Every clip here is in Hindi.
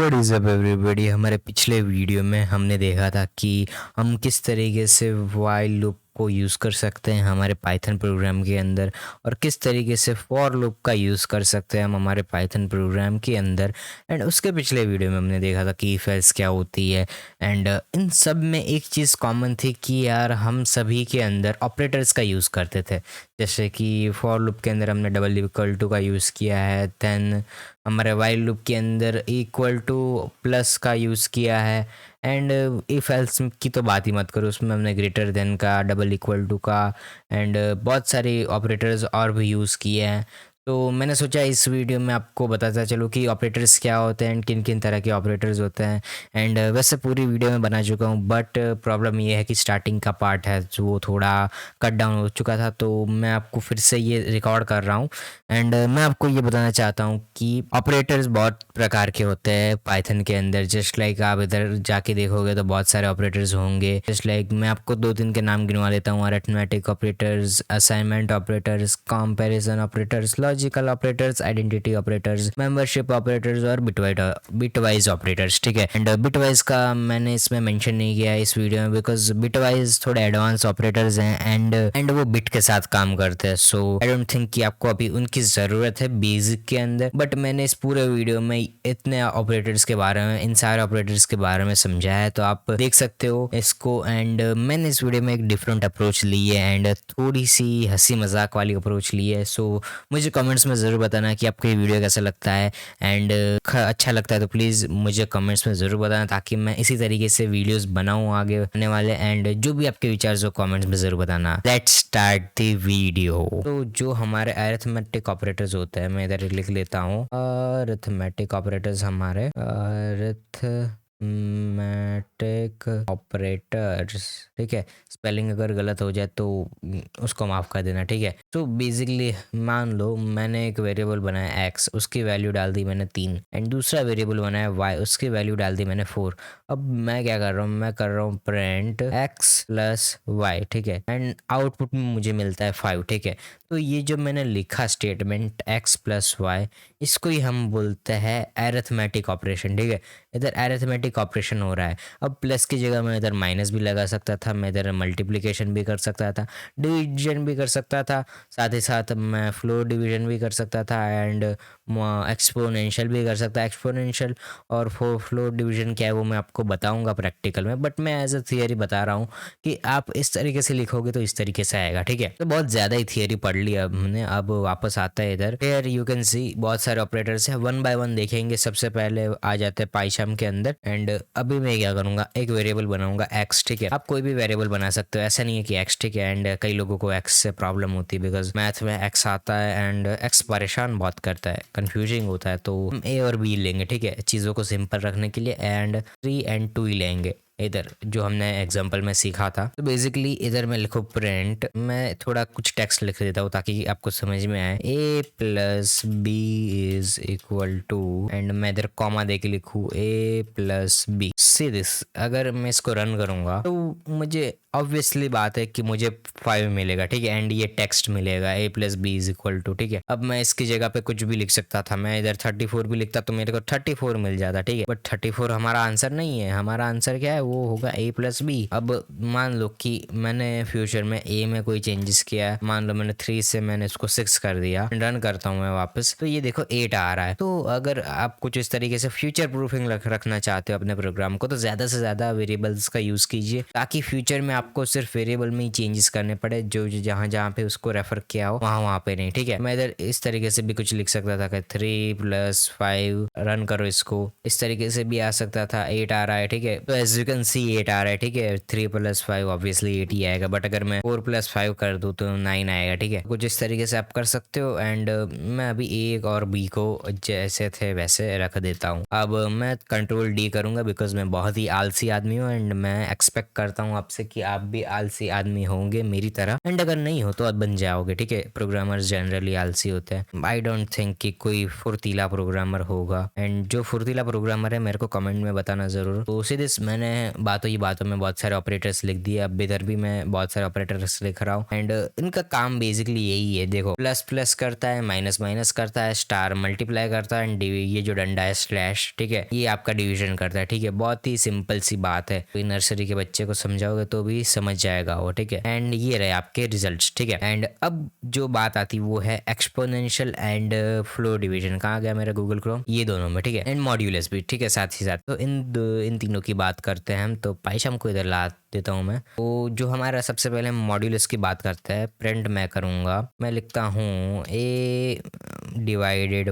What is up everybody. हमारे पिछले वीडियो में हमने देखा था कि हम किस तरीके से व्हाइल लूप को यूज़ कर सकते हैं हमारे पाइथन प्रोग्राम के अंदर, और किस तरीके से फॉर लूप का यूज़ कर सकते हैं हम हमारे पाइथन प्रोग्राम के अंदर। एंड उसके पिछले वीडियो में हमने देखा था कि इफ एल्स क्या होती है। एंड इन सब में एक चीज़ कॉमन थी कि यार हम सभी के अंदर ऑपरेटर्स का यूज़ करते थे। जैसे कि फॉर लूप के अंदर हमने डबल इक्वल टू का यूज़ किया है, देन हमारे वाइल लूप के अंदर इक्वल टू प्लस का यूज़ किया है। एंड इफ़ एल्स की तो बात ही मत करो, उसमें हमने ग्रेटर देन का, डबल इक्वल टू का एंड बहुत सारे ऑपरेटर्स और भी यूज़ किए हैं। तो मैंने सोचा इस वीडियो में आपको बताता चलो कि ऑपरेटर्स क्या होते हैं एंड किन किन तरह के ऑपरेटर्स होते हैं। एंड वैसे पूरी वीडियो में बना चुका हूँ, बट प्रॉब्लम ये है कि स्टार्टिंग का पार्ट है जो वो थोड़ा कट डाउन हो चुका था, तो मैं आपको फिर से ये रिकॉर्ड कर रहा हूँ। एंड मैं आपको ये बताना चाहता हूँ कि ऑपरेटर्स बहुत प्रकार के होते हैं पाइथन के अंदर। जस्ट लाइक आप इधर जाके देखोगे तो बहुत सारे ऑपरेटर्स होंगे। जस्ट लाइक मैं आपको दो तीन के नाम गिनवा देता हूँ: arithmetic operators, assignment operators, comparison operators, logical operators, identity operators, membership operators और बिटवाइज ऑपरेटर्स। ठीक है। एंड बिटवाइज का मैंने इसमें मेंशन नहीं किया है इस वीडियो में, बिकॉज बिटवाइज थोड़े एडवांस ऑपरेटर्स हैं एंड वो बिट के साथ काम करते हैं। सो आई डोंट थिंक कि आपको अभी उनकी ज़रूरत है बेसिक के अंदर। बट मैंने इस पूरे वीडियो में इतने ऑपरेटर्स के बारे में, इन सारे ऑपरेटर्स के बारे में समझाया है, तो आप देख सकते हो इसको। एंड मैंने इस वीडियो में एक डिफरेंट अप्रोच ली है एंड थोड़ी सी हंसी मजाक वाली अप्रोच ली है। सो मुझे कमेंट्स में ज़रूर बताना कि आपको ये वीडियो कैसा लगता है। एंड अच्छा लगता है तो प्लीज़ मुझे कमेंट्स में ज़रूर बताना, ताकि मैं इसी तरीके से वीडियोस बनाऊँ आगे आने वाले। एंड जो भी आपके विचार हो कमेंट्स में ज़रूर बताना। Let's start the video. तो जो हमारे अरिथमेटिक ऑपरेटर्स होते हैं, मैं इधर लिख लेता हूँ अरिथमेटिक ऑपरेटर्स, हमारे अरिथमेटिक ऑपरेटर्स। ठीक है, स्पेलिंग अगर गलत हो जाए तो उसको माफ़ कर देना। ठीक है। तो बेसिकली मान लो मैंने एक वेरिएबल बनाया x, उसकी वैल्यू डाल दी मैंने 3, एंड दूसरा वेरिएबल बनाया y, उसकी वैल्यू डाल दी मैंने 4। अब मैं क्या कर रहा हूँ, मैं कर रहा हूँ प्रिंट x प्लस वाई। ठीक है। एंड आउटपुट में मुझे मिलता है 5। ठीक है। तो ये जो मैंने लिखा स्टेटमेंट x प्लस वाई, इसको ही हम बोलते हैं अरिथमेटिक ऑपरेशन। ठीक है। इधर अरिथमेटिक ऑपरेशन हो रहा है। अब प्लस की जगह मैं इधर माइनस भी लगा सकता था, मैं इधर मल्टीप्लिकेशन भी कर सकता था, डिवीजन भी कर सकता था, साथ ही साथ मैं फ्लोर डिवीजन भी कर सकता था, एंड एक्सपोनेंशियल भी कर सकता। एक्सपोनेंशियल और फ्लोर डिवीजन क्या है वो मैं आपको बताऊंगा प्रैक्टिकल में, बट मैं एज अ थियरी बता रहा हूँ कि आप इस तरीके से लिखोगे तो इस तरीके से आएगा। ठीक है। तो बहुत ज़्यादा ही थियरी पढ़ ली अब हमने। अब वापस आता है इधर। हियर यू कैन सी बहुत सारे ऑपरेटर्स हैं, वन बाय वन देखेंगे। सबसे पहले आ जाते हैं पाइथन के अंदर। एंड अभी मैं क्या करूँगा, एक वेरिएबल बनाऊंगा x। ठीक है। आप कोई भी वेरिएबल बना सकते हो, ऐसा नहीं है कि x। ठीक है। एंड कई लोगों को x से प्रॉब्लम होती है, बिकॉज मैथ में x आता है एंड x परेशान बहुत करता है, कंफ्यूजिंग होता है। तो हम a और b लेंगे। ठीक है, चीज़ों को सिंपल रखने के लिए। एंड 3 एंड 2 ही लेंगे इधर, जो हमने एग्जांपल में सीखा था। तो बेसिकली इधर मैं लिखूँ प्रिंट, मैं थोड़ा कुछ टेक्स्ट लिख देता हूँ ताकि आपको समझ में आए। a plus B is equal to, and मैं इधर कॉमा दे के लिखूँ a plus B. See this, अगर मैं इसको रन करूँगा तो मुझे ऑब्वियसली बात है कि मुझे 5 मिलेगा। ठीक है। एंड ये टेक्स्ट मिलेगा a plus B is equal to. ठीक है। अब मैं इसकी जगह पे कुछ भी लिख सकता था, मैं इधर 34 भी लिखता तो मेरे को 34 मिल जाता। ठीक है। बट 34 हमारा आंसर नहीं है। हमारा आंसर क्या है, वो होगा a प्लस बी। अब मान लो कि मैंने फ्यूचर में a में कोई चेंजेस किया, मान लो मैंने 3 से मैंने इसको 6 कर दिया, रन करता हूँ मैं वापस, तो ये देखो 8 आ रहा है। तो अगर आप कुछ इस तरीके से फ्यूचर प्रूफिंग रखना चाहते हो अपने प्रोग्राम को, तो ज़्यादा से ज़्यादा वेरिएबल्स का यूज़ कीजिए, ताकि फ्यूचर में आपको सिर्फ वेरिएबल में ही चेंजेस करने पड़े, जो जहाँ जहाँ पे उसको रेफर किया हो वहाँ पे नहीं। ठीक है। मैं इधर इस तरीके से भी कुछ लिख सकता था कि 3 प्लस 5, रन करो इसको, इस तरीके से भी आ सकता था। 8 आ रहा है। ठीक है। तो एज यू कैन सी 8 आ रहा है। ठीक है। 3 प्लस 5 ऑब्वियसली 8 ही आएगा, बट अगर मैं 4 प्लस 5 कर दूँ तो 9 आएगा। ठीक है। कुछ इस तरीके से आप कर सकते हो। एंड मैं अभी a और b को जैसे थे वैसे रख देता हूँ। अब मैं कंट्रोल D करूँगा, बिकॉज मैं बहुत ही आलसी आदमी हूँ, एंड मैं एक्सपेक्ट करता हूँ आपसे कि आप भी आलसी आदमी होंगे मेरी तरह। एंड अगर नहीं हो तो आप बन जाओगे। ठीक है। प्रोग्रामर्स जनरली आलसी होते हैं। आई डोंट थिंक कि कोई फुर्तीला प्रोग्रामर होगा, एंड जो फुर्तीला प्रोग्रामर है मेरे को कमेंट में बताना ज़रूर। तो सीधे मैंने बातों ही बातों में बहुत सारे ऑपरेटर्स लिख दिए। अब इधर भी मैं बहुत सारे ऑपरेटर्स लिख रहा हूँ एंड इनका काम बेसिकली यही है। देखो, प्लस प्लस करता है, माइनस माइनस करता है, स्टार मल्टीप्लाई करता है एंड ये जो डंडा है स्लैश, ठीक है, ये आपका डिवीजन करता है। ठीक है, बहुत ही सिंपल सी बात है। कोई नर्सरी के बच्चे को समझाओगे तो भी समझ जाएगा वो। ठीक है, एंड ये रहे आपके रिजल्ट्स। ठीक है, एंड अब जो बात आती वो है एक्सपोनेंशियल एंड फ्लो डिवीजन। कहाँ गया मेरा गूगल क्रोम? ये दोनों में। ठीक है, एंड मॉड्यूलस भी। ठीक है, साथ ही साथ तो इन तीनों की बात करते हैं हम। तो पाइथन को इधर ला देता हूँ मैं। तो जो हमारा सबसे पहले मॉड्यूलस की बात करते हैं, प्रिंट मैं करूँगा, मैं लिखता हूँ A divided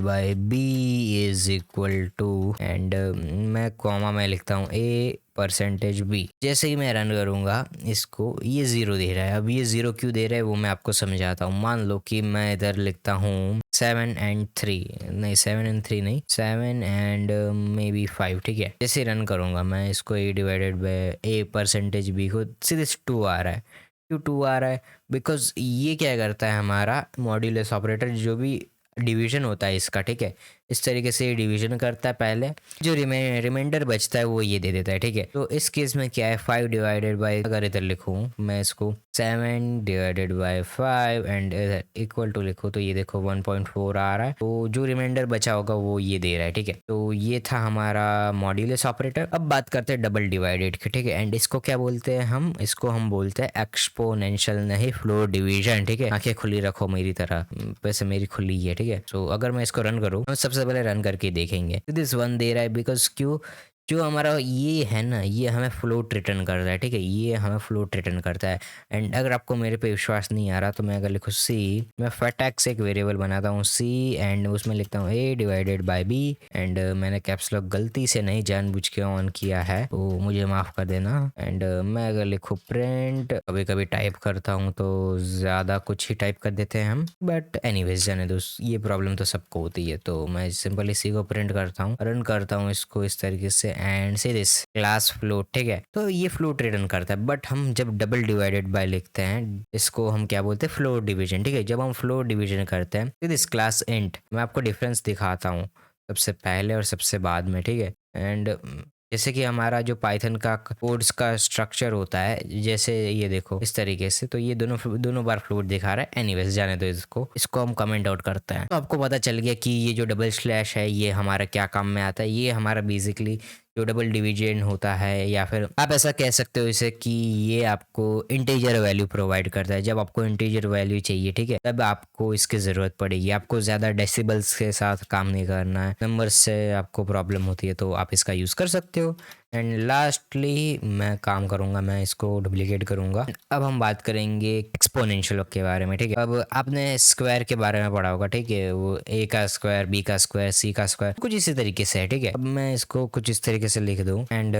by B is equal to and मैं कॉमा में लिखता हूँ ए परसेंटेज बी। जैसे ही मैं रन करूँगा इसको, ये 0 दे रहा है। अब ये 0 क्यों दे रहा है वो मैं आपको समझाता हूँ। मान लो कि मैं इधर लिखता हूँ 7 and 3 नहीं, 7 and 3 नहीं, 7 and मे बी 5। ठीक है, जैसे रन करूँगा मैं इसको, A divided by A percentage B को, सीधे 2 आ रहा है। क्यों 2 आ रहा है? बिकॉज ये क्या करता है, हमारा मॉड्यूलस ऑपरेटर जो भी डिवीजन होता है इसका, ठीक है, इस तरीके से डिवीजन करता है। पहले जो रिमाइंडर बचता है वो ये दे देता है। ठीक है, तो इस केस में क्या है, 5 डिवाइडेड बाय, अगर इधर लिखूँ मैं इसको 7 डिवाइडेड बाय 5 एंड इधर इक्वल टू लिखूँ तो ये देखो 1.4 आ रहा है। तो जो रिमाइंडर बचा होगा वो ये दे रहा है। ठीक है, तो ये था हमारा मॉड्यूलस ऑपरेटर। अब बात करते हैं डबल डिवाइडेड की। ठीक है, एंड इसको क्या बोलते हैं हम? इसको हम बोलते हैं एक्सपोनेंशियल, नहीं फ्लोर डिवीजन। ठीक है, आंखें खुली रखो मेरी तरह, वैसे मेरी खुली है। ठीक है, तो अगर मैं इसको रन करूँ तो सबसे पहले रन करके देखेंगे। दिस 1 दे रहा है बिकॉज क्यों, जो हमारा ये है ना, ये हमें फ्लोट रिटर्न कर रहा है। ठीक है, ये हमें फ्लोट रिटर्न करता है। एंड अगर आपको मेरे पे विश्वास नहीं आ रहा तो मैं अगर लिखूँ सी, मैं फैटैक्स एक वेरिएबल बनाता हूँ सी एंड उसमें लिखता हूँ A divided by B and मैंने कैप्स लॉक गलती से नहीं जानबूझ के ऑन किया है तो मुझे माफ़ कर देना। एंड मैं अगर लिखूँ प्रिंट, कभी कभी टाइप करता हूँ तो ज़्यादा कुछ ही टाइप कर देते हैं हम, बट एनीवेज जाने दो, ये प्रॉब्लम तो सबको होती है। तो मैं सिंपली सी को प्रिंट करता हूँ, रन करता हूँ इसको इस तरीके से एंड से दिस क्लास फ्लोट। ठीक है, तो ये फ्लोट रिटर्न करता है। बट हम जब डबल डिवाइडेड बाय लिखते हैं इसको हम क्या बोलते हैं, फ्लोट डिवीजन। ठीक है, जब हम फ्लोट डिवीजन करते हैं तो दिस क्लास इंट, मैं आपको डिफरेंस दिखाता हूँ सबसे पहले और सबसे बाद में। ठीक है, एंड जैसे कि हमारा जो पाइथन का कोड्स का स्ट्रक्चर होता है, जैसे ये देखो इस तरीके से, तो ये दोनों बार फ्लोट दिखा रहा है। एनीवेज जाने दो, इसको हम कमेंट आउट करते हैं। तो आपको पता चल गया कि ये जो डबल स्लैश है ये हमारा क्या काम में आता है। ये हमारा बेसिकली जो डबल डिवीजन होता है, या फिर आप ऐसा कह सकते हो इसे कि ये आपको इंटीजर वैल्यू प्रोवाइड करता है। जब आपको इंटीजर वैल्यू चाहिए, ठीक है, तब आपको इसकी ज़रूरत पड़ेगी। आपको ज़्यादा डेसिबल्स के साथ काम नहीं करना है, नंबर्स से आपको प्रॉब्लम होती है तो आप इसका यूज़ कर सकते हो। एंड लास्टली मैं काम करूंगा, मैं इसको डुप्लीकेट करूंगा। अब हम बात करेंगे एक्सपोनेंशियल के बारे में। ठीक है, अब आपने स्क्वायर के बारे में पढ़ा होगा। ठीक है, वो ए का स्क्वायर, बी का स्क्वायर, सी का स्क्वायर, कुछ इसी तरीके से है। ठीक है, अब मैं इसको कुछ इस तरीके से लिख दूं एंड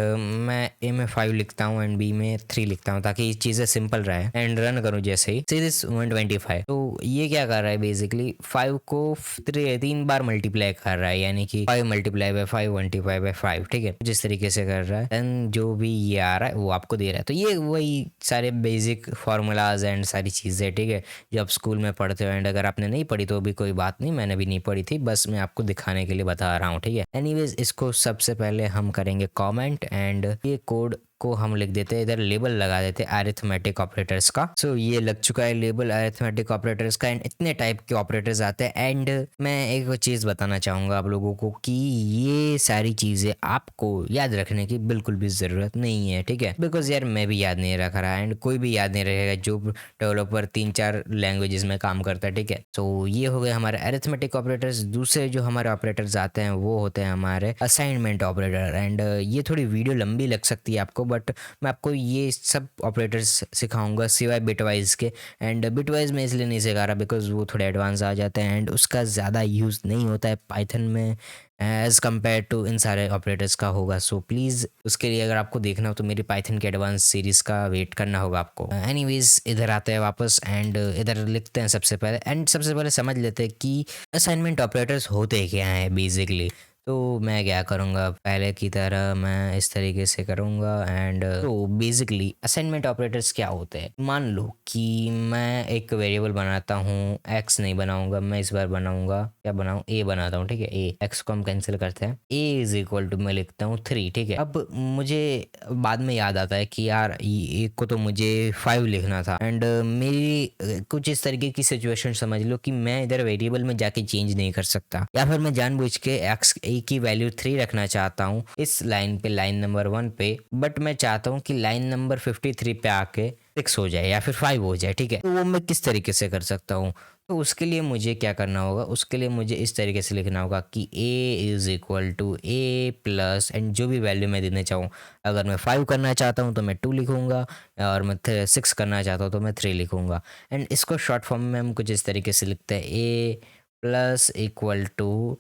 मैं ए में 5 लिखता हूँ एंड बी में 3 लिखता हूँ ताकि ये चीज़ें सिंपल रहे। एंड रन करूँ जैसे ही, सी दिस 125। तो ये क्या कर रहा है, बेसिकली 5 को 3 बार मल्टीप्लाई कर रहा है, यानी कि 5 मल्टीप्लाई बाय 5 25 बाय 5। ठीक है, जिस तरीके से कर रहा है, देन जो भी ये आ रहा है वो आपको दे रहा है। तो ये वही सारे बेसिक फार्मूलाज एंड सारी चीज़ें, ठीक है, जो आप स्कूल में पढ़ते हो। एंड अगर आपने नहीं पढ़ी तो भी कोई बात नहीं, मैंने भी नहीं पढ़ी थी, बस मैं आपको दिखाने के लिए बता रहा हूँ। ठीक है, एनीवेज इसको सबसे पहले हम करेंगे कमेंट एंड ये कोड को हम लिख देते हैं, इधर लेबल लगा देते हैं अरिथमेटिक ऑपरेटर्स का। सो ये लग चुका है लेबल अरिथमेटिक ऑपरेटर्स का। एंड इतने टाइप के ऑपरेटर्स आते हैं। एंड मैं एक चीज़ बताना चाहूँगा आप लोगों को कि ये सारी चीज़ें आपको याद रखने की बिल्कुल भी ज़रूरत नहीं है। ठीक है, बिकॉज यार मैं भी याद नहीं रख रहा एंड कोई भी याद नहीं रखेगा जो डेवलपर 3-4 लैंग्वेजेस में काम करता है। ठीक है, तो ये हो गए हमारे अरिथमेटिक ऑपरेटर्स। दूसरे जो हमारे ऑपरेटर्स आते हैं वो होते हैं हमारे असाइनमेंट ऑपरेटर। एंड ये थोड़ी वीडियो लंबी लग सकती है आपको, बट मैं आपको ये सब ऑपरेटर्स सिखाऊंगा सिवाय बिटवाइज के। एंड बिटवाइज में इसलिए नहीं सिखा रहा बिकॉज वो थोड़े एडवांस आ जाते हैं एंड उसका ज़्यादा यूज़ नहीं होता है पाइथन में एज़ कम्पेयर टू इन सारे ऑपरेटर्स का होगा। सो प्लीज़ उसके लिए अगर आपको देखना हो तो मेरी पाइथन के एडवांस सीरीज़ का वेट करना होगा आपको। एनीवेज इधर आते हैं वापस एंड इधर लिखते हैं सबसे पहले। एंड सबसे पहले समझ लेते हैं कि असाइनमेंट ऑपरेटर्स होते क्या हैं बेसिकली। तो मैं क्या करूँगा, पहले की तरह मैं इस तरीके से करूँगा। एंड तो बेसिकली असाइनमेंट ऑपरेटर्स क्या होते हैं, मान लो कि मैं एक वेरिएबल बनाता हूँ, एक्स नहीं बनाऊंगा मैं, इस बार बनाऊंगा, क्या बनाऊँ, ए बनाता हूँ, ठीक है। ए एक्स को हम कैंसिल करते हैं, ए इज इक्वल टू मैं लिखता हूँ 3, ठीक है। अब मुझे बाद में याद आता है कि यार एक को तो मुझे 5 लिखना था। एंड मेरी कुछ इस तरीके की सिचुएशन समझ लो कि मैं इधर वेरिएबल में जाके चेंज नहीं कर सकता, या फिर मैं जानबूझ के एक्स ए की वैल्यू 3 रखना चाहता हूँ इस लाइन पे, लाइन नंबर 1 पे, बट मैं चाहता हूँ कि लाइन नंबर 53 पे आके 6 हो जाए या फिर 5 हो जाए, ठीक है। तो वो मैं किस तरीके से कर सकता हूँ, तो उसके लिए मुझे क्या करना होगा, उसके लिए मुझे इस तरीके से लिखना होगा कि a is equal to A plus and जो भी वैल्यू मैं देना चाहूँ। अगर मैं 5 करना चाहता हूँ तो मैं 2 लिखूंगा, और मैं 6 करना चाहता हूँ तो मैं 3 लिखूंगा। एंड इसको शॉर्ट फॉर्म में हम कुछ इस तरीके से लिखते हैं, a प्लस इक्वल टू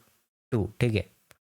2, ठीक है।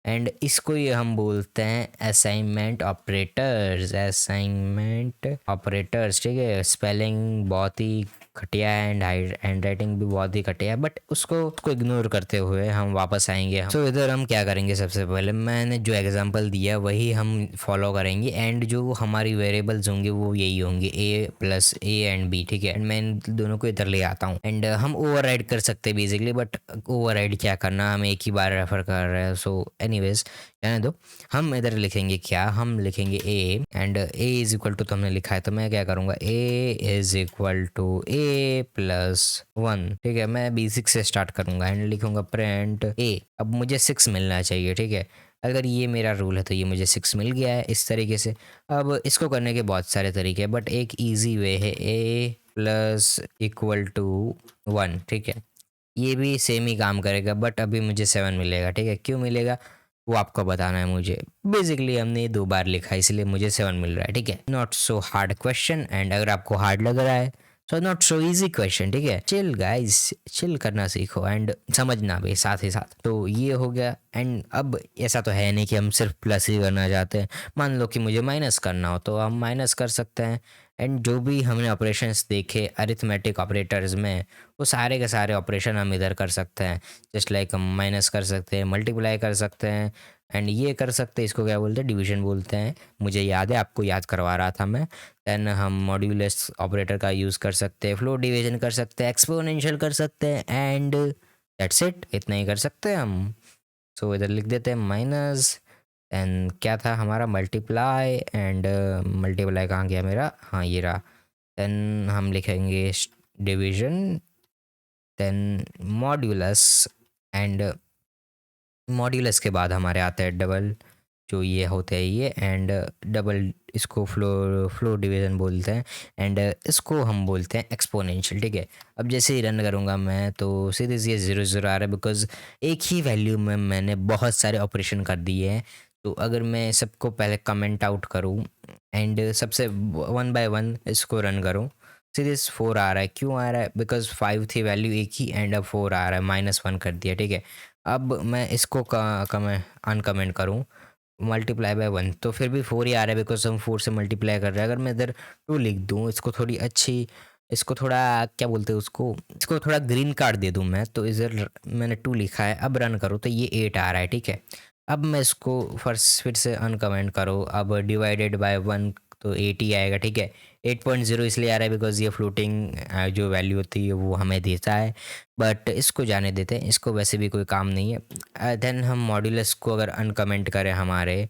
एंड इसको ये हम बोलते हैं असाइनमेंट ऑपरेटर्स, असाइनमेंट ऑपरेटर्स, ठीक है। स्पेलिंग बहुत ही घटिया है एंड हैंड राइटिंग भी बहुत ही घटिया है, बट उसको इग्नोर करते हुए हम वापस आएंगे। तो इधर हम क्या करेंगे, सबसे पहले मैंने जो एग्जांपल दिया वही हम फॉलो करेंगे, एंड जो हमारी वेरिएबल्स होंगे वो यही होंगे, ए प्लस ए एंड बी, ठीक है। एंड मैं इन दोनों को इधर ले आता हूँ, एंड हम ओवरराइड कर सकते हैं बेसिकली, बट ओवरराइड क्या करना, हम एक ही बार रेफर कर रहे हैं। सो एनीवेज रहने दो, हम इधर लिखेंगे क्या, हम लिखेंगे A, and A is equal to तो हमने लिखा है, तो मैं क्या करूँगा, A is equal to A plus 1, ठीक है। मैं बेसिक से स्टार्ट करूँगा एंड लिखूँगा प्रिंट ए। अब मुझे 6 मिलना चाहिए, ठीक है। अगर ये मेरा रूल है तो ये मुझे 6 मिल गया है इस तरीके से। अब इसको करने के बहुत सारे तरीके हैं, बट एक ईजी वे है, ए प्लस इक्वल टू 1, ठीक है। ये भी सेम ही काम करेगा, बट अभी मुझे 7 मिलेगा, ठीक है। क्यों मिलेगा वो आपको बताना है मुझे। बेसिकली हमने 2 बार लिखा है इसलिए मुझे 7 मिल रहा है, ठीक है। Not so hard question, and अगर आपको हार्ड लग रहा है so not so easy question, ठीक है। चिल गाइस, चिल करना सीखो एंड समझना भी साथ ही साथ। तो ये हो गया। एंड अब ऐसा तो है नहीं कि हम सिर्फ प्लस ही करना चाहते हैं, मान लो कि मुझे माइनस करना हो तो हम माइनस कर सकते हैं। एंड जो भी हमने ऑपरेशंस देखे अरिथमेटिक ऑपरेटर्स में, वो सारे के सारे ऑपरेशन हम इधर कर सकते हैं। जस्ट लाइक हम माइनस कर सकते हैं, मल्टीप्लाई कर सकते हैं, एंड ये कर सकते हैं, इसको क्या बोलते हैं, डिवीजन बोलते हैं। मुझे याद है, आपको याद करवा रहा था मैं। देन हम मॉड्यूलस ऑपरेटर का यूज़ कर सकते हैं, फ्लोट डिवीजन कर सकते हैं, एक्सपोनेंशियल कर सकते हैं, एंड दैट्स इट, इतना ही कर सकते हैं हम। सो इधर लिख देते हैं माइनस, एंड क्या था हमारा, मल्टीप्लाई, एंड मल्टीप्लाई कहाँ गया मेरा, हाँ ये रहा। देन हम लिखेंगे division, then modulus, and modulus के बाद हमारे आते हैं डबल, जो ये होते हैं ये, एंड डबल इसको फ्लो डिवीजन बोलते हैं, एंड इसको हम बोलते हैं एक्सपोनेंशियल, ठीक है। अब जैसे ही रन करूँगा मैं तो सीधे ये 0 0 आ रहा है, बिकॉज एक ही वैल्यू में मैंने बहुत सारे ऑपरेशन कर दिए हैं। तो अगर मैं सबको पहले कमेंट आउट करूँ एंड सबसे 1 बाय 1 इसको रन करूँ, सीधे 4 आ रहा है। क्यों आ रहा है, बिकॉज 5 थी वैल्यू एक ही, एंड अब 4 आ रहा है, -1 कर दिया, ठीक है। अब मैं इसको अनकमेंट करूँ, मल्टीप्लाई बाय 1, तो फिर भी 4 ही आ रहा है, बिकॉज हम 4 से मल्टीप्लाई कर रहे हैं। अगर मैं इधर 2 लिख दूँ, इसको थोड़ी अच्छी, इसको थोड़ा क्या बोलते हैं उसको, इसको थोड़ा ग्रीन कार्ड दे दूँ मैं, तो इधर मैंने 2 लिखा है, अब रन करूँ तो ये 8 आ रहा है, ठीक है। अब मैं इसको फर्स्ट फिर से अनकमेंट करूँ, अब डिवाइडेड बाय 1 तो 8 ही आएगा, ठीक है। 8.0 इसलिए आ रहा है बिकॉज ये फ्लोटिंग जो वैल्यू होती है वो हमें देता है, बट इसको जाने देते हैं, इसको वैसे भी कोई काम नहीं है। देन हम मॉड्यूलस को अगर अनकमेंट करें हमारे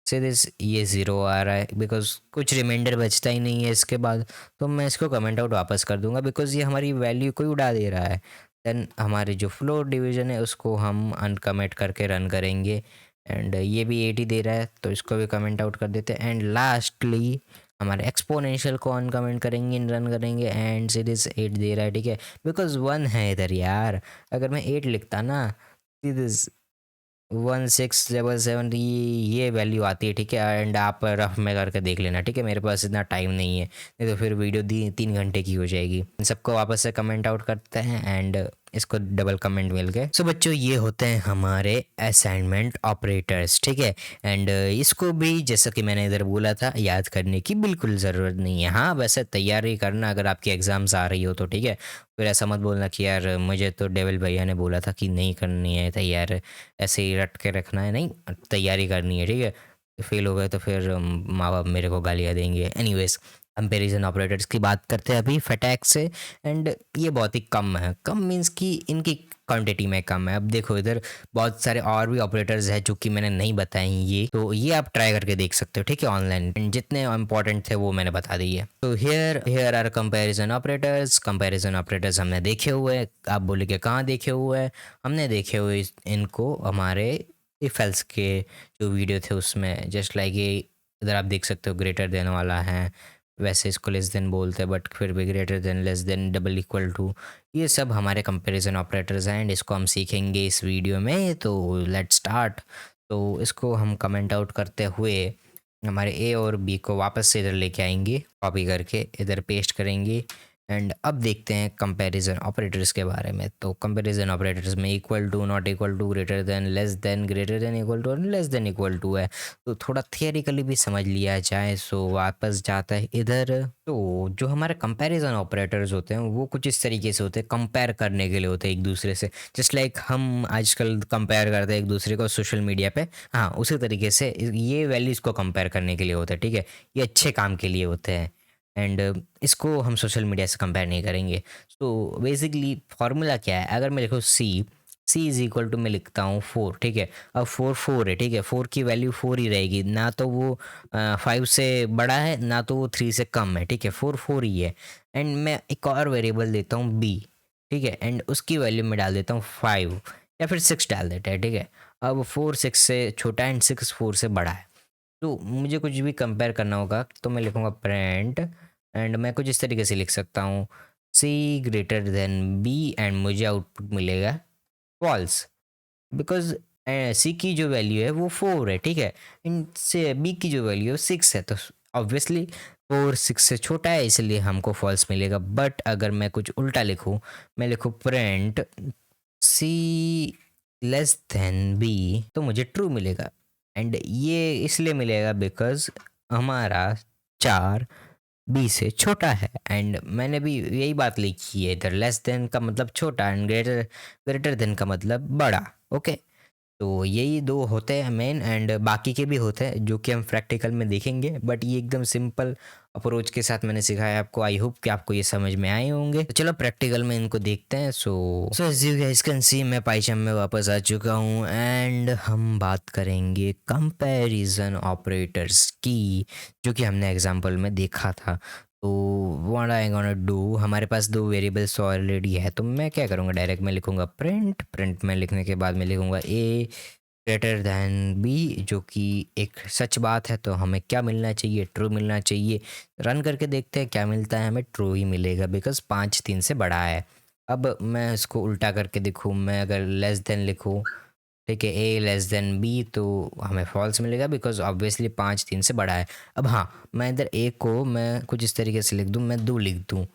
से, दिस ये 0 आ रहा है, बिकॉज कुछ रिमाइंडर बचता ही नहीं है इसके बाद, तो मैं इसको कमेंट आउट वापस कर दूंगा, बिकॉज ये हमारी वैल्यू को ही उड़ा दे रहा है। देन हमारे जो फ्लोट डिवीजन है उसको हम अनकमेंट करके रन करेंगे, एंड ये भी 8 ही दे रहा है, तो इसको भी कमेंट आउट कर देते हैं। एंड लास्टली हमारे एक्सपोनेंशियल को अनकमेंट करेंगे, रन करेंगे, एंड सीरीज 8 दे रहा है, ठीक है। बिकॉज 1 है इधर यार, अगर मैं 8 लिखता ना, सीरीज 1677 ये वैल्यू आती है, ठीक है। एंड आप रफ में करके देख लेना, ठीक है, मेरे पास इतना टाइम नहीं है, नहीं तो फिर वीडियो 3 घंटे की हो जाएगी। इन सबको वापस से कमेंट आउट करते हैं, एंड इसको डबल कमेंट मिल गए। सो बच्चों ये होते हैं हमारे असाइनमेंट ऑपरेटर्स, ठीक है। एंड इसको भी जैसा कि मैंने इधर बोला था याद करने की बिल्कुल ज़रूरत नहीं है। हाँ वैसे तैयारी करना अगर आपकी एग्ज़ाम्स आ रही हो तो, ठीक है। फिर ऐसा मत बोलना कि यार मुझे तो डेविल भैया ने बोला था कि नहीं करनी है तैयार, ऐसे ही रट के रखना है, नहीं तैयारी करनी है, ठीक है। फेल हो गए तो फिर माँ बाप मेरे को गालियाँ देंगे। एनीवेज कंपैरिजन ऑपरेटर्स की बात करते हैं अभी फटाक से। एंड ये बहुत ही कम है, कम मीन्स कि इनकी क्वांटिटी में कम है। अब देखो इधर बहुत सारे और भी ऑपरेटर्स हैं जो कि मैंने नहीं बताए, ये तो ये आप ट्राई करके देख सकते हो, ठीक है, ऑनलाइन। जितने इंपॉर्टेंट थे वो मैंने बता दिए। तो हियर आर कंपैरिजन ऑपरेटर्स हमने देखे हुए हैं। आप बोलेंगे कहाँ देखे हुए हैं? हमने देखे हुए इनको हमारे इफ एल्स के जो वीडियो थे उसमें। जस्ट लाइक ये इधर आप देख सकते हो ग्रेटर देन वाला है, वैसे इसको लेस देन बोलते हैं बट फिर भी greater than, less than, double equal to, ये सब हमारे कंपैरिजन ऑपरेटर्स हैं एंड इसको हम सीखेंगे इस वीडियो में। तो लेट्स स्टार्ट। तो इसको हम कमेंट आउट करते हुए हमारे ए और बी को वापस से इधर लेके आएंगे, कॉपी करके इधर पेस्ट करेंगे। एंड अब देखते हैं कंपैरिजन ऑपरेटर्स के बारे में। तो कंपैरिजन ऑपरेटर्स में equal to, not equal to, greater than, less than, greater than equal to और लेस देन इक्वल टू है। तो थोड़ा थियरिकली भी समझ लिया जाए। सो वापस जाता है इधर। तो जो हमारे कंपैरिजन ऑपरेटर्स होते हैं वो कुछ इस तरीके से होते हैं, कंपेयर करने के लिए होते हैं एक दूसरे से। जस्ट लाइक हम आजकल कंपेयर करते हैं एक दूसरे को सोशल मीडिया पे, हाँ उसी तरीके से ये वैल्यूज़ को कंपेयर करने के लिए होता है, ठीक है। ये अच्छे काम के लिए होते हैं एंड इसको हम सोशल मीडिया से कंपेयर नहीं करेंगे। सो बेसिकली फार्मूला क्या है? अगर मैं लिखूँ सी इज़ इक्वल टू, मैं लिखता हूँ 4, ठीक है। अब 4 है, ठीक है। 4 की वैल्यू 4 ही रहेगी, ना तो वो 5 से बड़ा है ना तो वो 3 से कम है, ठीक है। 4 ही है। एंड मैं एक और वेरिएबल देता हूँ बी, ठीक है। एंड उसकी वैल्यू में डाल देता हूँ 5 या फिर 6 डाल देता है, ठीक है। अब 4 6 से छोटा है एंड 6 4 से बड़ा है। तो मुझे कुछ भी कंपेयर करना होगा तो मैं लिखूँगा प्रिंट, एंड मैं कुछ इस तरीके से लिख सकता हूँ सी ग्रेटर देन बी एंड मुझे आउटपुट मिलेगा फॉल्स, बिकॉज सी की जो वैल्यू है वो 4 है, ठीक है। इनसे बी की जो वैल्यू है 6 है, तो ऑब्वियसली 4 6 से छोटा है इसलिए हमको फॉल्स मिलेगा। बट अगर मैं कुछ उल्टा लिखूँ, मैं लिखूँ प्रिंट सी लेस देन बी, तो मुझे ट्रू मिलेगा। एंड ये इसलिए मिलेगा बिकॉज हमारा 4 बी से छोटा है। एंड मैंने भी यही बात लिखी है इधर, लेस देन का मतलब छोटा एंड ग्रेटर ग्रेटर देन का मतलब बड़ा, ओके। तो यही दो होते हैं मेन, एंड बाकी के भी होते हैं जो कि हम प्रैक्टिकल में देखेंगे। बट ये एकदम सिंपल अप्रोच के साथ मैंने सिखाया आपको। आई होप कि आपको ये समझ में आए होंगे। तो चलो प्रैक्टिकल में इनको देखते हैं। So as you guys can see मैं पाइथन में वापस आ चुका हूँ एंड हम बात करेंगे कंपैरिजन ऑपरेटर्स की, जो कि हमने एग्जाम्पल में देखा था। तो व्हाट आई गोना डू, हमारे पास दो वेरिएबल्स ऑलरेडी है, तो मैं क्या करूँगा, डायरेक्ट मैं लिखूँगा प्रिंट में लिखने के बाद मैं लिखूँगा ए ग्रेटर दैन बी, जो कि एक सच बात है। तो हमें क्या मिलना चाहिए? ट्रू मिलना चाहिए। रन करके देखते हैं क्या मिलता है। हमें ट्रू ही मिलेगा बिकॉज 5 3 से बड़ा है। अब मैं इसको उल्टा करके देखूँ, मैं अगर लेस देन लिखूँ, ठीक है, ए लेस देन बी, तो हमें फॉल्स मिलेगा बिकॉज ऑब्वियसली 5 3 से बड़ा है। अब हाँ, मैं इधर ए को मैं कुछ इस तरीके से लिख दूँ, मैं 2 लिख दूँ,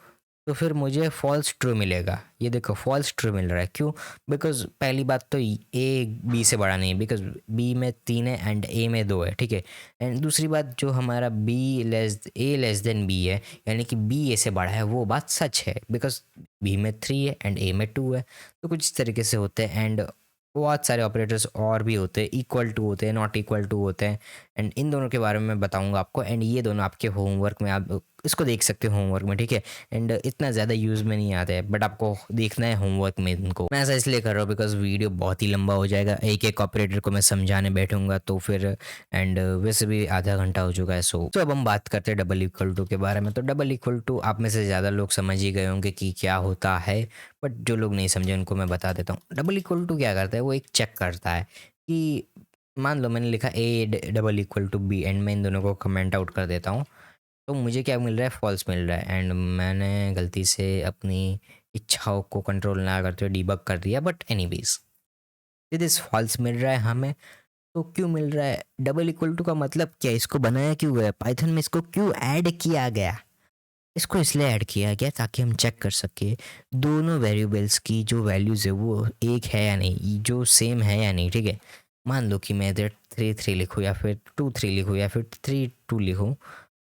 तो फिर मुझे फॉल्स ट्रू मिलेगा। ये देखो फॉल्स ट्रू मिल रहा है, क्यों? बिकॉज पहली बात तो ए बी से बड़ा नहीं है, बिकॉज बी में 3 है एंड ए में 2 है, ठीक है। एंड दूसरी बात, जो हमारा ए लेस देन बी है, यानी कि बी ए से बड़ा है, वो बात सच है बिकॉज बी में 3 है एंड ए में 2 है। तो कुछ इस तरीके से होते हैं। एंड बहुत सारे ऑपरेटर्स और भी होते हैं, इक्वल टू होते हैं, नॉट इक्वल टू होते हैं। एंड इन दोनों के बारे में मैं बताऊंगा आपको। एंड ये दोनों आपके होमवर्क में, आप इसको देख सकते हो होमवर्क में, ठीक है। एंड इतना ज़्यादा यूज़ में नहीं आता है बट आपको देखना है होमवर्क में इनको। मैं ऐसा इसलिए कर रहा हूँ बिकॉज वीडियो बहुत ही लंबा हो जाएगा, एक एक ऑपरेटर को मैं समझाने बैठूंगा तो फिर। एंड वैसे भी आधा घंटा हो चुका है। तो अब हम बात करते हैं डबल इक्वल टू के बारे में। तो डबल इक्वल टू आप में से ज़्यादा लोग समझ ही गए होंगे कि क्या होता है, बट जो लोग नहीं समझे उनको मैं बता देता हूँ। डबल इक्वल टू क्या करता है? वो एक चेक करता है कि मान लो मैंने लिखा A double equal to B and मैं इन दोनों को कमेंट आउट कर देता हूँ, तो मुझे क्या मिल रहा है? फॉल्स मिल रहा है। एंड मैंने गलती से अपनी इच्छाओं को कंट्रोल ना करते हुए डीबग कर दिया, बट एनीवेज दिस फॉल्स मिल रहा है हमें। तो क्यों मिल रहा है? डबल इक्वल टू का मतलब क्या? इसको बनाया क्यों गया? पाइथन में इसको क्यों ऐड किया गया? इसको इसलिए ऐड किया गया ताकि हम चेक कर सके दोनों वेरिएबल्स की जो वैल्यूज़ है वो एक है या नहीं, जो सेम है या नहीं, ठीक है। मान लो कि मैं इधर 3 3 लिखूँ या फिर 2 3 लिखूँ या फिर 3 2 लिखूँ,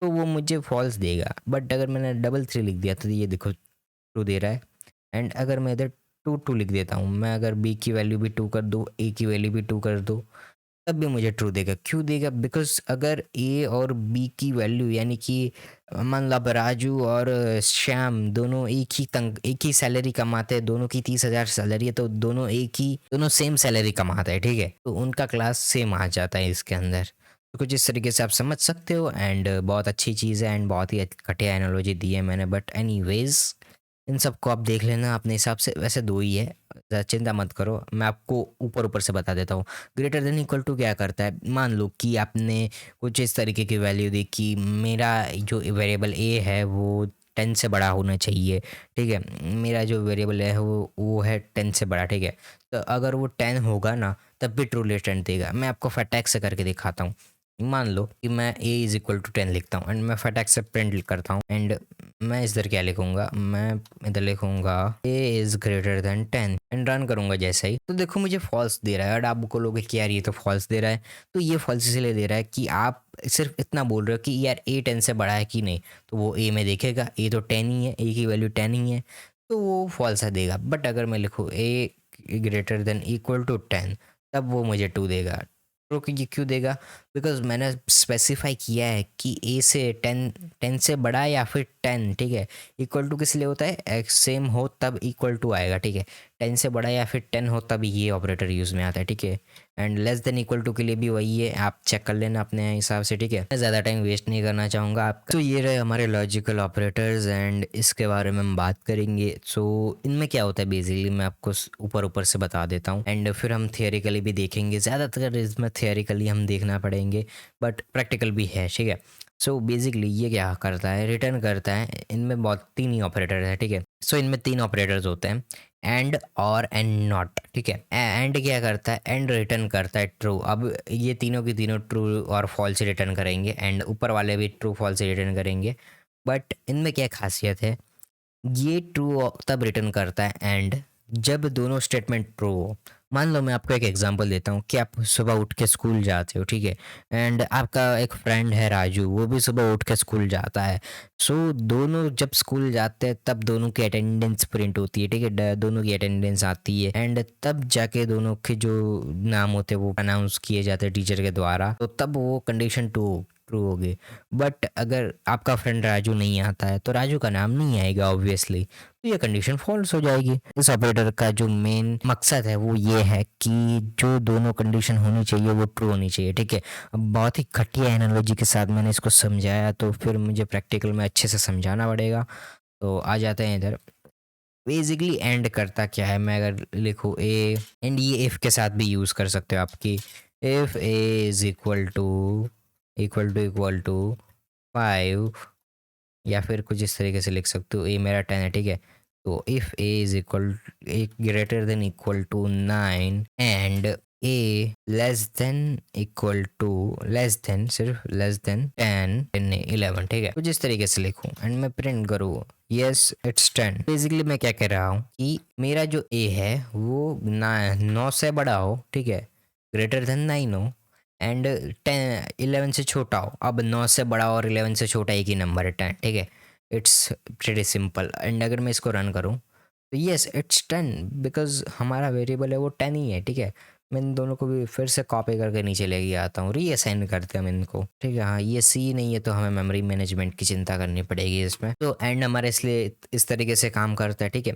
तो वो मुझे फॉल्स देगा। बट अगर मैंने डबल 3 लिख दिया तो ये देखो ट्रू दे रहा है। एंड अगर मैं इधर 2 2 लिख देता हूँ, मैं अगर बी की वैल्यू भी 2 कर दूँ, ए की वैल्यू भी 2 कर दूँ, तब भी मुझे ट्रू देगा। क्यों देगा? बिकॉज अगर ए और बी की वैल्यू यानी कि मान लो अब राजू और श्याम दोनों एक ही सैलरी कमाते हैं, दोनों की 30,000 सैलरी है, तो दोनों सेम सैलरी कमाते हैं, ठीक है। तो उनका क्लास सेम आ जाता है इसके अंदर। तो कुछ इस तरीके से आप समझ सकते हो। एंड बहुत अच्छी चीज़ है एंड बहुत ही घटिया एनालॉजी दी है मैंने, बट एनीवेज इन सबको आप देख लेना अपने हिसाब से। वैसे दो ही है, चिंता मत करो, मैं आपको ऊपर ऊपर से बता देता हूँ। ग्रेटर देन इक्वल टू क्या करता है? मान लो कि आपने कुछ इस तरीके की वैल्यू दी कि मेरा जो वेरिएबल ए है वो 10 से बड़ा होना चाहिए, ठीक है। मेरा जो वेरिएबल है वो है 10 से बड़ा, ठीक है। तो अगर वो 10 होगा ना, तब भी ट्रू रिटर्न देगा। मैं आपको फटाक से करके दिखाता हूँ। मान लो कि मैं a इज़ इक्वल टू 10 लिखता हूँ एंड मैं फटाक से प्रिंट करता हूँ। एंड मैं इधर क्या लिखूंगा? मैं इधर लिखूंगा a is greater than 10 and run करूंगा जैसे ही, तो देखो मुझे फॉल्स दे रहा है। और आप बोलोगे कि यार ये तो फॉल्स दे रहा है, तो ये फॉल्स इसलिए दे रहा है कि आप सिर्फ इतना बोल रहे हो कि यार a 10 से बड़ा है कि नहीं। तो वो a में देखेगा a तो 10 ही है, a की वैल्यू 10 ही है, तो वो फॉल्स देगा। बट अगर मैं लिखूँ a greater than equal to 10, तब वो मुझे 2 देगा। तो ये क्यों देगा? बिकॉज मैंने स्पेसिफाई किया है कि ए से 10 से बड़ा या फिर 10, ठीक है। इक्वल टू किस लिए होता है? एक्स सेम हो तब इक्वल टू आएगा, ठीक है। 10 से बड़ा या फिर 10 हो तब ये ऑपरेटर यूज़ में आता है, ठीक है। And less than equal to के लिए भी वही है, आप चेक कर लेना अपने हिसाब से, ठीक है। मैं ज़्यादा टाइम वेस्ट नहीं करना चाहूँगा आपका। तो ये रहे हमारे लॉजिकल ऑपरेटर्स एंड इसके बारे में हम बात करेंगे। सो इनमें क्या होता है बेसिकली मैं आपको ऊपर ऊपर से बता देता हूँ एंड फिर हम थियोरिकली भी देखेंगे। ज़्यादातर इसमें थियोरिकली हम देखना पड़ेंगे, बट प्रैक्टिकल भी है, ठीक है। सो बेसिकली ये क्या करता है? रिटर्न करता है। इनमें बहुत 3 ही ऑपरेटर है, ठीक है। सो इनमें 3 ऑपरेटर्स होते हैं, एंड, और एंड नॉट, ठीक है। एंड क्या करता है? एंड रिटर्न करता है ट्रू। अब ये तीनों की तीनों ट्रू और फॉल्स रिटर्न करेंगे एंड ऊपर वाले भी ट्रू फॉल्स रिटर्न करेंगे। बट इनमें क्या खासियत है? ये ट्रू तब रिटर्न करता है एंड जब दोनों स्टेटमेंट ट्रू हो। मान लो मैं आपको एक एग्जांपल देता हूँ कि आप सुबह उठ के स्कूल जाते हो, ठीक है। एंड आपका एक फ्रेंड है राजू, वो भी सुबह उठ के स्कूल जाता है। सो दोनों जब स्कूल जाते हैं तब दोनों की अटेंडेंस प्रिंट होती है, ठीक है। दोनों की अटेंडेंस आती है एंड तब जाके दोनों के जो नाम होते हैं वो अनाउंस किए जाते हैं टीचर के द्वारा, तो तब वो कंडीशन ट्रू होगी। बट अगर आपका फ्रेंड राजू नहीं आता है तो राजू का नाम नहीं आएगा ऑब्वियसली, तो ये कंडीशन फॉल्स हो जाएगी। इस ऑपरेटर का जो मेन मकसद है वो ये है कि जो दोनों कंडीशन होनी चाहिए वो ट्रू होनी चाहिए, ठीक है। अब बहुत ही घटिया एनालॉजी के साथ मैंने इसको समझाया, तो फिर मुझे प्रैक्टिकल में अच्छे से समझाना पड़ेगा। तो आ जाते हैं इधर। बेसिकली एंड करता क्या है? मैं अगर लिखूँ ए, एंड ये इफ़ के साथ भी यूज़ कर सकते हो आपकी। If A is equal to 5, या फिर कुछ इस तरीके से लिख सकते हो। ए मेरा 10 है, ठीक है। तो if A is equal A greater than equal to 9 and A less than 10 नहीं 11, ठीक है। कुछ इस तरीके से लिखूँ एंड मैं प्रिंट करूँ यस इट्स 10। बेसिकली मैं क्या कह रहा हूँ कि मेरा जो ए है वो 9 से बड़ा हो, ठीक है, ग्रेटर देन 9 हो एंड 11 से छोटा हो। अब 9 से बड़ा और 11 से छोटा एक ही नंबर है, 10, ठीक है। It's pretty simple. एंड अगर मैं इसको रन करूँ तो यस इट्स 10, बिकॉज हमारा वेरिएबल है वो 10 ही है, ठीक है। मैं इन दोनों को भी फिर से कॉपी करके नीचे लेके आता हूँ, रीअसाइन करते हैं हम इनको, ठीक है। हाँ ये सी नहीं है तो हमें मेमोरी मैनेजमेंट की चिंता करनी पड़ेगी इसमें। तो एंड हमारे इसलिए इस तरीके से काम करता है, ठीक है।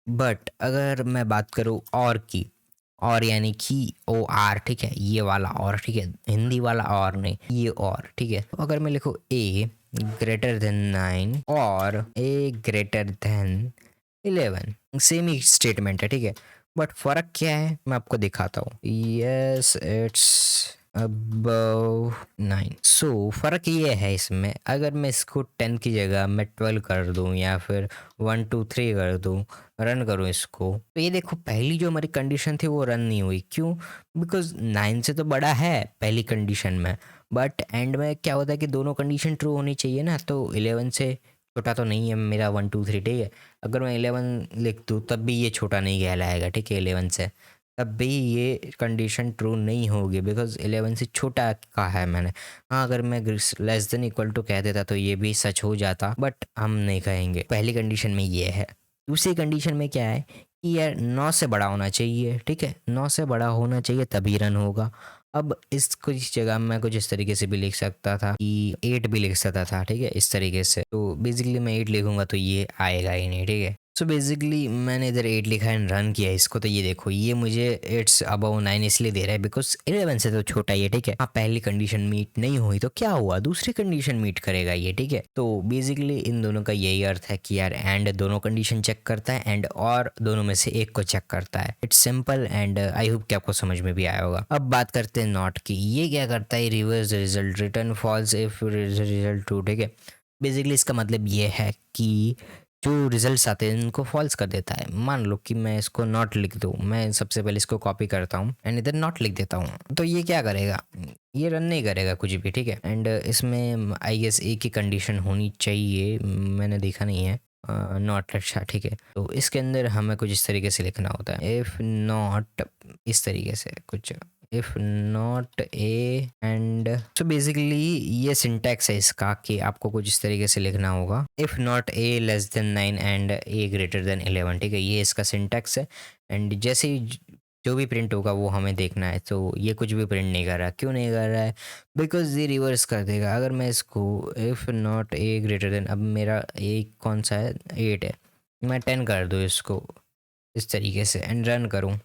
बट अगर मैं बात करूँ और की, और यानी कि ओ आर, ठीक है, ये वाला और, ठीक है, हिंदी वाला और नहीं, ये और, ठीक है। तो अगर मैं लिखूँ ए ग्रेटर देन 9 और ए ग्रेटर देन 11, सेम ही स्टेटमेंट है, ठीक है। बट फर्क क्या है मैं आपको दिखाता हूँ। Yes it's above 9। सो फर्क ये है इसमें, अगर मैं इसको 10 की जगह मैं 12 कर दूं या फिर 1 2 3 कर दूं, रन करूं इसको, तो ये देखो पहली जो हमारी कंडीशन थी वो रन नहीं हुई। क्यों? बिकॉज 9 से तो बड़ा है पहली कंडीशन में, बट एंड में क्या होता है कि दोनों कंडीशन ट्रू होनी चाहिए ना, तो 11 से छोटा तो नहीं है मेरा 1 2 3, ठीक है। अगर मैं 11 लिख दूँ तब भी ये छोटा नहीं कहलाएगा, ठीक है, 11 से। तब भी ये कंडीशन ट्रू नहीं होगी बिकॉज 11 से छोटा कहा है मैंने। हाँ, अगर मैं लेस देन इक्वल टू कह देता तो ये भी सच हो जाता, बट हम नहीं कहेंगे। पहली कंडीशन में ये है। दूसरी कंडीशन में क्या है कि यार 9 से बड़ा होना चाहिए, ठीक है, 9 से बड़ा होना चाहिए तभी रन होगा। अब इस कुछ जगह मैं कुछ इस तरीके से भी लिख सकता था कि 8 भी लिख सकता था, ठीक है, इस तरीके से। तो बेसिकली मैं 8 लिखूंगा तो ये आएगा ही नहीं, ठीक है। सो बेसिकली मैंने इधर 8 लिखा है, रन किया इसको, तो ये देखो ये मुझे इट्स अबव 9 इसलिए दे रहा है बिकॉज 11 से तो छोटा ही है, ठीक है। हाँ, पहली कंडीशन मीट नहीं हुई तो क्या हुआ, दूसरी कंडीशन मीट करेगा ये, ठीक है। तो बेसिकली इन दोनों का यही अर्थ है कि यार एंड दोनों कंडीशन चेक करता है एंड और दोनों में से एक को चेक करता है। It's simple and I hope कि आपको समझ में भी आया होगा। अब बात करते हैं नॉट की। ये क्या करता है, reverse result, return false if result true, ठीक है। बेसिकली इसका मतलब ये है कि जो रिजल्ट्स आते हैं उनको फॉल्स कर देता है। मान लो कि मैं इसको नॉट लिख दूँ, मैं सबसे पहले इसको कॉपी करता हूँ एंड इधर नॉट लिख देता हूँ, तो ये क्या करेगा, ये रन नहीं करेगा कुछ भी, ठीक है। एंड इसमें आई गेस एक ही कंडीशन होनी चाहिए, मैंने देखा नहीं है। नॉट, अच्छा ठीक है। तो इसके अंदर हमें कुछ इस तरीके से लिखना होता है, इफ़ नॉट, इस तरीके से कुछ, if not A and. So basically ये सिंटैक्स है इसका कि आपको कुछ इस तरीके से लिखना होगा, if not a less then 9 and A greater then 11, ठीक है, ये इसका सिंटैक्स है। एंड जैसे ही जो भी प्रिंट होगा वो हमें देखना है। तो ये कुछ भी प्रिंट नहीं कर रहा, क्यों नहीं कर रहा है, बिकॉज ये रिवर्स कर देगा। अगर मैं इसको if not a greater then, अब मेरा ए कौन सा है, 8 है, मैं 10 कर दूँ इसको इस तरीके से एंड रन करूँ,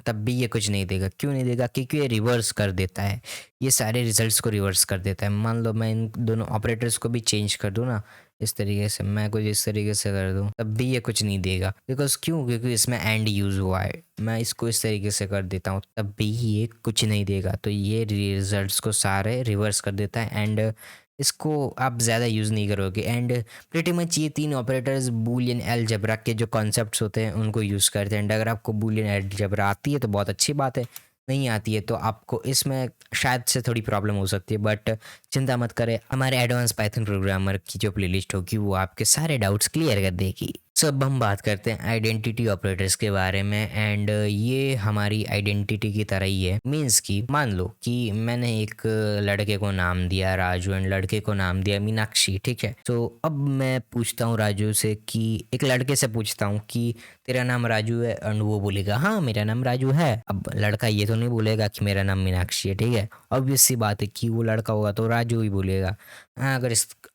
तब भी ये कुछ नहीं देगा। क्यों नहीं देगा, क्योंकि ये रिवर्स कर देता है, ये सारे रिजल्ट्स को रिवर्स कर देता है। मान लो मैं इन दोनों ऑपरेटर्स को भी चेंज कर दूँ ना, इस तरीके से मैं कुछ इस तरीके से कर दूँ, तब भी ये कुछ नहीं देगा। बिकॉज क्यों, क्योंकि इसमें एंड यूज़ हुआ है। मैं इसको इस तरीके से कर देता हूँ तब भी ये कुछ नहीं देगा। तो ये रिजल्ट्स को सारे रिवर्स कर देता है एंड इसको आप ज़्यादा यूज़ नहीं करोगे। एंड प्रीटी मच ये 3 ऑपरेटर्स बूलियन अलजेब्रा के जो कॉन्सेप्ट्स होते हैं उनको यूज़ करते हैं। एंड अगर आपको बूलियन अलजेब्रा आती है तो बहुत अच्छी बात है, नहीं आती है तो आपको इसमें शायद से थोड़ी प्रॉब्लम हो सकती है। बट चिंता मत करें, हमारे एडवांस पाइथन प्रोग्रामर की जो प्लेलिस्ट होगी वो आपके सारे डाउट्स क्लियर कर देगी। सब हम बात करते हैं आइडेंटिटी ऑपरेटर्स के बारे में। एंड ये हमारी आइडेंटिटी की तरह ही है। मीन्स कि मान लो कि मैंने एक लड़के को नाम दिया राजू एंड लड़के को नाम दिया मीनाक्षी, ठीक है। तो अब मैं पूछता हूँ राजू से कि, एक लड़के से पूछता हूँ कि तेरा नाम राजू है, एंड वो बोलेगा हाँ मेरा नाम राजू है। अब लड़का ये तो नहीं बोलेगा कि मेरा नाम मीनाक्षी है, ठीक है। ऑब्वियस सी बात है कि वो लड़का होगा तो राजू ही बोलेगा। हाँ,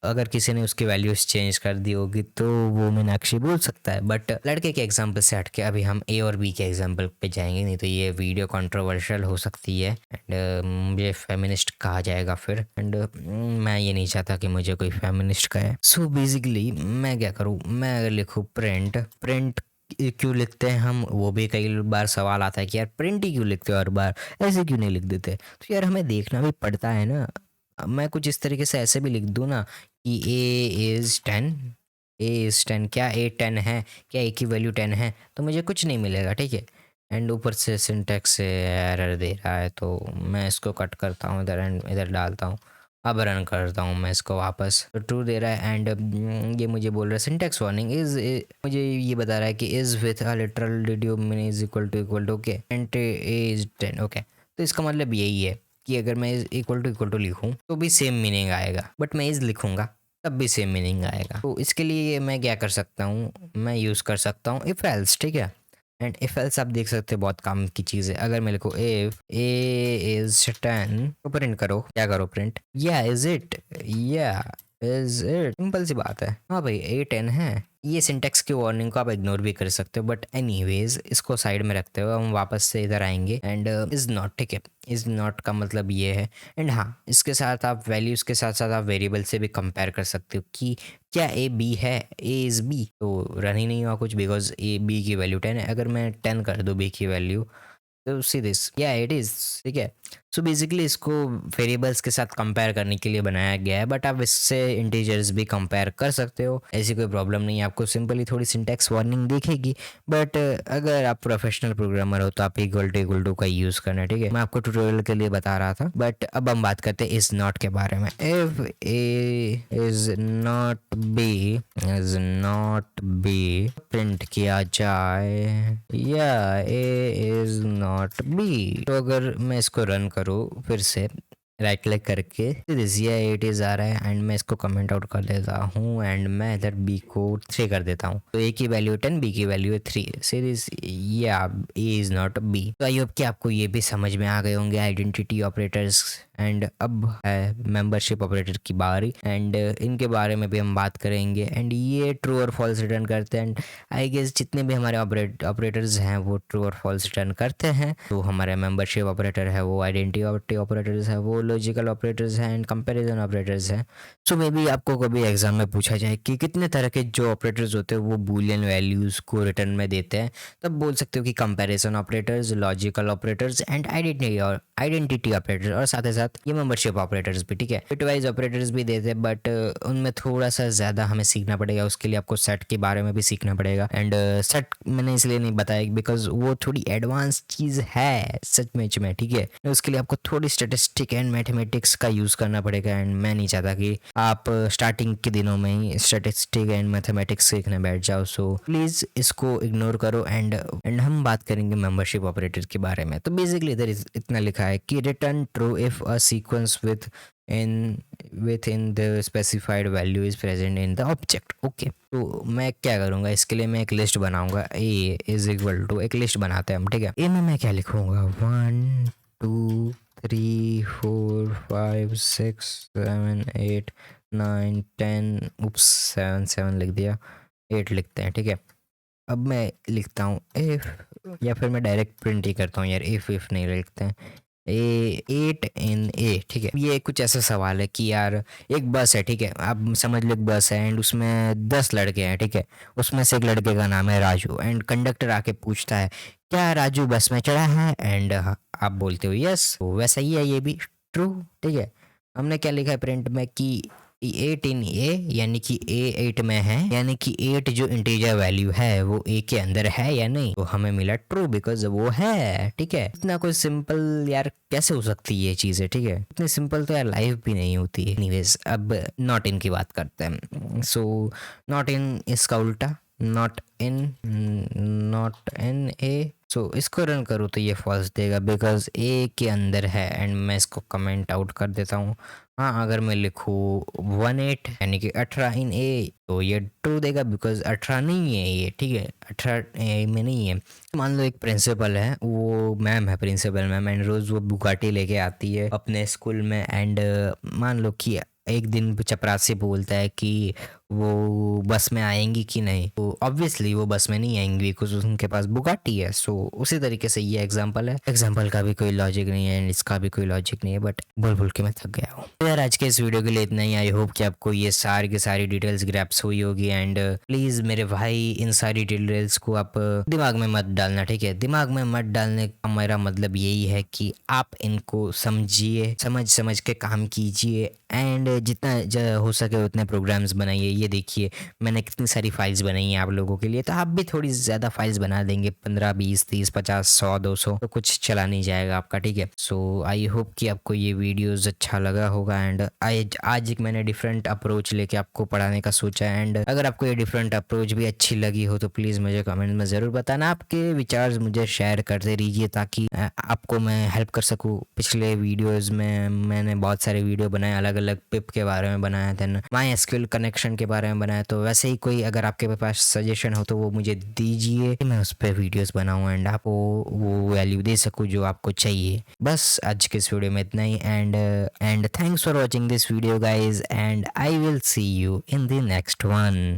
अगर किसी ने उसकी वैल्यूज चेंज कर दी होगी तो वो मीनाक्षी बोल सकता है। बट लड़के के एग्जाम्पल से हट के अभी हम ए और बी के एग्जाम्पल पे जाएंगे, नहीं तो ये वीडियो कंट्रोवर्शियल हो सकती है एंड मुझे फेमिनिस्ट कहा जाएगा फिर। एंड मैं ये नहीं चाहता कि मुझे कोई फेमिनिस्ट कहे। सो बेसिकली मैं क्या करूँ, मैं अगर लिखूँ प्रिंट, प्रिंट क्यों लिखते हैं हम, वो भी कई बार सवाल आता है कि यार प्रिंट ही क्यों लिखते हो हर बार, ऐसे क्यों नहीं लिख देते। तो यार हमें देखना भी पड़ता है ना। मैं कुछ इस तरीके से ऐसे भी लिख दूँ ना कि ए इज़ 10, ए इज़ 10, क्या ए 10 है, क्या ए की वैल्यू 10 है, तो मुझे कुछ नहीं मिलेगा, ठीक है। एंड ऊपर से सिंटैक्स से एरर दे रहा है तो मैं इसको कट करता हूँ इधर एंड इधर डालता हूँ। अब रन करता हूँ मैं इसको वापस, तो ट्रू दे रहा है। एंड ये मुझे बोल रहा है सिंटैक्स वार्निंग इज, मुझे ये बता रहा है कि is with a literal did mean is equal to okay and A is 10, okay. तो इसका मतलब यही है कि अगर मैं इक्वल टू लिखूँ तो भी सेम मीनिंग आएगा, बट मैं इज़ लिखूँगा तब भी सेम मीनिंग आएगा। तो इसके लिए मैं क्या कर सकता हूँ, मैं यूज़ कर सकता हूँ इफ एल्स, ठीक है। एंड इफ एल्स आप देख सकते हैं बहुत काम की चीज़ है। अगर मैं लिखूँ इफ ए इज 10 तो प्रिंट करो, क्या करो प्रिंट, या इज इट, या इज इट, सिंपल सी बात है। हाँ भाई ए 10 है। ये सिंटेक्स की वार्निंग को आप इग्नोर भी कर सकते हो, बट एनीवेज इसको साइड में रखते हुए हम वापस से इधर आएंगे एंड इज़ नॉट, ठीक है। इज़ नॉट का मतलब ये है। एंड हाँ, इसके साथ आप वैल्यूज़ के साथ साथ आप वेरिएबल से भी कंपेयर कर सकते हो कि क्या ए बी है, ए इज़ बी, तो रन ही नहीं हुआ कुछ बिकॉज ए बी की वैल्यू 10 है। अगर मैं 10 कर दूँ बी की वैल्यू तो सी दिस या इट इज, ठीक है। सो बेसिकली इसको वेरिएबल्स के साथ कंपेयर करने के लिए बनाया गया है, बट आप इससे इंटीजर्स भी कंपेयर कर सकते हो, ऐसी कोई प्रॉब्लम नहीं है। आपको सिंपली थोड़ी सिंटैक्स वार्निंग दिखेगी, बट अगर आप प्रोफेशनल प्रोग्रामर हो तो आप इक्वल टू का यूज़ करना, ठीक है। मैं आपको ट्यूटोरियल के लिए बता रहा था, बट अब हम बात करते हैं इज नॉट के बारे में। If A is not be print किया जाए, या ए इज नॉट बी, तो अगर मैं इसको रन करूँ फिर से राइट क्लिक करके, या इट इज आ रहा है एंड मैं इसको कमेंट आउट कर देता हूँ एंड मैं इधर बी को 3 कर देता हूँ, तो ए की वैल्यू 10, बी की वैल्यू है 3। सीरीज या ए इज नॉट बी। तो आई होप कि आपको ये भी समझ में आ गए होंगे आइडेंटिटी ऑपरेटर्स। एंड अब है मेंबरशिप ऑपरेटर की बारी, एंड इनके बारे में भी हम बात करेंगे। एंड ये ट्रू और फॉल्स रिटर्न करते हैं, एंड आई गेस जितने भी हमारे ऑपरेटर्स हैं वो ट्रू और फॉल्स रिटर्न करते हैं। तो हमारे मेंबरशिप ऑपरेटर है वो आइडेंटिटी ऑपरेटर्स है, वो लॉजिकल ऑपरेटर्स हैं एंड कंपैरिजन ऑपरेटर्स हैं। सो मे बी आपको कभी एग्जाम में पूछा जाए कि कितने तरह के जो ऑपरेटर्स होते हैं वो बूलियन वैल्यूज़ को रिटर्न में देते हैं, तब बोल सकते हो कि comparison operators, logical operators and identity operators, और साथ ही साथ ये मेंबरशिप ऑपरेटर्स भी, ठीक है। बिटवाइज ऑपरेटर्स भी देते हैं, बट उनमें थोड़ा सा ज़्यादा हमें सीखना पड़ेगा। उसके लिए आपको सेट के बारे में भी सीखना पड़ेगा, एंड सेट मैंने इसलिए नहीं बताया बिकॉज वो थोड़ी एडवांस चीज़ है सच में, ठीक है। उसके लिए आपको थोड़ी स्टेटिस्टिक एंड मैथमेटिक्स का यूज़ करना पड़ेगा, एंड मैं नहीं चाहता कि आप स्टार्टिंग के दिनों में ही स्टेटिस्टिक एंड मैथमेटिक्स सीखने बैठ जाओ। सो प्लीज़ इसको इग्नोर करो, एंड हम बात करेंगे मेंबरशिप ऑपरेटर के बारे में। तो बेसिकली इधर इतना लिखा है कि return true if a sequence within the specified value is present in the object। Okay, तो मैं क्या करूँगा, इसके लिए मैं एक लिस्ट बनाऊंगा। ए इज इक्वल टू, एक लिस्ट बनाते हैं हम, ठीक है। ए में मैं क्या लिखूंगा, 1 2 3 4 5 6 7 8 9 10, उप्स 7 लिख दिया, 8 लिखते हैं, ठीक है। अब मैं लिखता हूँ इफ, या फिर मैं डायरेक्ट प्रिंट ही करता हूँ यार, इफ नहीं लिखते हैं, ए 8 इन ए, ठीक है। ये कुछ ऐसा सवाल है कि यार एक बस है, ठीक है, आप समझ लो एक बस है एंड उसमें 10 लड़के हैं, ठीक है। उसमें से एक लड़के का नाम है राजू, एंड कंडक्टर आके पूछता है क्या राजू बस में चढ़ा है, एंड आप बोलते हो यस। तो वैसा ही है ये भी ट्रू, ठीक है। हमने क्या लिखा है प्रिंट में कि 8 इन ए, यानी कि ए 8 में है, यानी कि 8 जो इंटीजर वैल्यू है वो ए के अंदर है या नहीं, तो हमें मिला ट्रू बिकॉज वो है, ठीक है। इतना कोई सिंपल यार कैसे हो सकती है ये चीज़ें, ठीक है। इतनी सिंपल तो यार लाइफ भी नहीं होती है। एनीवेज, अब नॉट इन की बात करते हैं। सो नॉट इन इसका उल्टा, नॉट इन ए। सो इसको रन करूँ तो ये फॉल्स देगा बिकॉज ए के अंदर है, एंड मैं इसको कमेंट आउट कर देता हूँ। हाँ, अगर मैं लिखूँ 18 यानी कि 18 इन ए, तो ये ट्रू देगा बिकॉज 18 नहीं है ये, ठीक है, 18 ए में नहीं है। मान लो एक प्रिंसिपल है, वो मैम है, प्रिंसिपल मैम, एंड रोज़ वो बुगाटी लेके आती है अपने स्कूल में, एंड मान लो कि एक दिन चपरासी बोलता है कि वो बस में आएंगी कि नहीं, तो ऑब्वियसली वो बस में नहीं आएंगी बिकॉज उनके पास बुगाटी है। सो उसी तरीके से ये एग्जांपल है, एग्जांपल का भी कोई लॉजिक नहीं है एंड इसका भी कोई लॉजिक नहीं है, बट बोल के मैं थक गया हूँ। तो यार आज के इस वीडियो के लिए इतना ही। आई होप कि आपको ये सारी की सारी डिटेल्स ग्रैप्स हुई होगी, एंड प्लीज़ मेरे भाई इन सारी डिटेल्स को आप दिमाग में मत डालना, ठीक है। दिमाग में मत डालने का मेरा मतलब यही है कि आप इनको समझिए, समझ के काम कीजिए, एंड जितना हो सके उतने प्रोग्राम्स बनाइए। ये देखिए मैंने कितनी सारी फाइल्स बनाई हैं आप लोगों के लिए, तो आप भी थोड़ी ज़्यादा फाइल्स बना देंगे, 15 20 30 50 100 200, तो कुछ चला नहीं जाएगा आपका, ठीक है। सो आई होप कि आपको ये वीडियोस अच्छा लगा होगा, एंड आज एक मैंने डिफरेंट अप्रोच लेके आपको पढ़ाने का सोचा है, एंड अगर आपको ये डिफरेंट अप्रोच भी अच्छी लगी हो तो प्लीज़ मुझे कमेंट में ज़रूर बताना। आपके विचार मुझे शेयर करते रहिए ताकि आपको मैं हेल्प कर सकूँ। पिछले वीडियोज़ में मैंने बहुत सारे वीडियो बनाए, अलग अलग पिप के बारे में बनाया, देन MySQL कनेक्शन के बारे में बनाया। तो वैसे ही कोई अगर आपके पास सजेशन हो तो वो मुझे दीजिए, मैं उस पर वीडियोस बनाऊं एंड आपको वो वैल्यू दे सकूं जो आपको चाहिए। बस आज के इस वीडियो में इतना ही, and thanks for watching this video guys, and I will see you in the next one.